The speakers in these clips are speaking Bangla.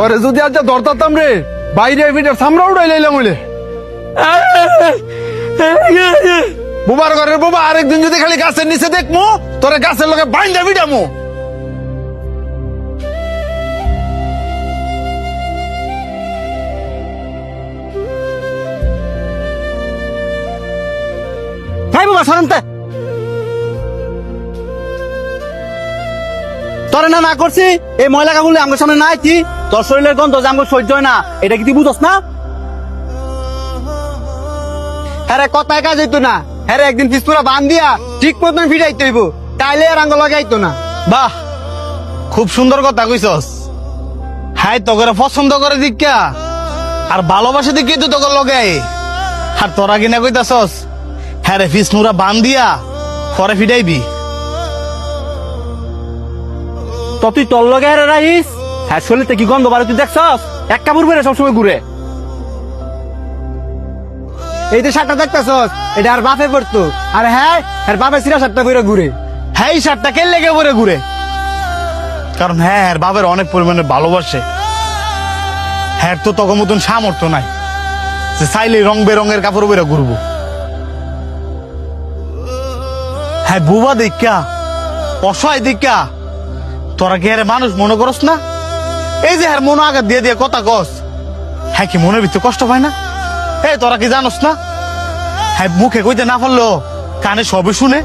ওরে যদি আজ ধরতাম রে বাইরে ভিটার সামরা উড়াই লাইলাম বলে বুবার ঘরের বাবা আরেকদিন যদি খালি গাছের নিচে দেখমু তোরে গাছের লগে বাইন্দা ভিটামু। বাবা সরন্তে তোরে না করছি এই ময়লা কাগুলো আমার সামনে না আইছি তোর শরীরের গন্ধ যে আমার সহ্য হয় না এটা কি তুই বুঝস না? হ্যাঁ কথায় কাজ হইতো না হ্যাঁ একদিন পিস্তুরা বান দিয়া ঠিক মতন ফিরাইতে হইব তাইলে আর আঙ্গ লাগাইতো না। বাহ খুব সুন্দর কথা কইছস। হাই তোকে পছন্দ করে দিকা আর ভালোবাসা দিকে তো তোকে লগে আর তোরা কিনা কইতাছস হ্যাঁ রে ফিসনুরা বান দিয়া পরে ফিটাইবি। তো তুই তোর লগে আর রাইস হ্যাঁ শরীরতে কি গন্ধ বাড়ি তুই দেখছস এক কাপড় বেড়ে সবসময় ঘুরে এই যে শার্টটা দেখতেছস এটা আর বাপে পড়তো আর হ্যাঁ আর বাপে সিরা শার্টটা পরে ঘুরে। হ্যাঁ এই শার্টটা কে লেগে পরে ঘুরে কারণ হ্যাঁ আর বাবার অনেক পরিমাণে ভালোবাসে। হ্যাঁ তো তখন মতন সামর্থ্য নাই যে চাইলে রং বেরঙের কাপড় পরে ঘুরবো। হ্যাঁ বুবা দেখা অসহায় দেখা তোরা কি হ্যাঁ মানুষ মনে করস না? এই যে হ্যাঁ মনে আঘাত দিয়ে দিয়ে কথা কস হ্যাঁ কি মনের ভিতরে কষ্ট পায় না? এই তোরা কি জানোস না হ্যাঁ মুখে কইতে না পারলো কানে সবে শুনে।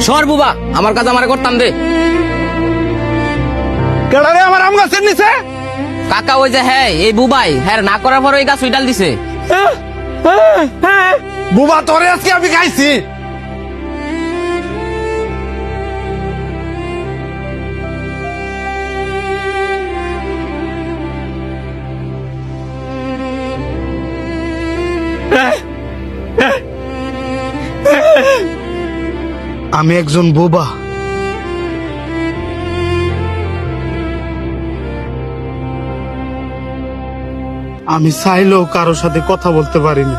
সর বুবা আমার কাজ আমার করতাম দে। কেডা রে আমার আম গাছের নিচে? কাকা ওই যে হ্যাঁ এই বুবাই হ্যাঁ না করার পর ওই গাছ উইডাল দিছে। বুবা তোরে আজকে আমি খাইছি। আমি একজন বোবা। আমি চাইলেও কারোর সাথে কথা বলতে পারি না।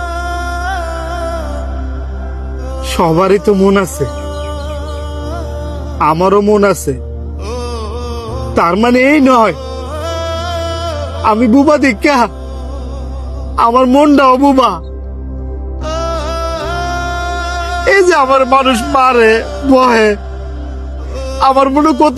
সবারই তো মন আছে, আমারও মন আছে। তার মানে এই নয় আমি বুবা দেখা আমার মনটাও বুবা। এই যে আমার মানুষ মারে বহে আমার মনে কত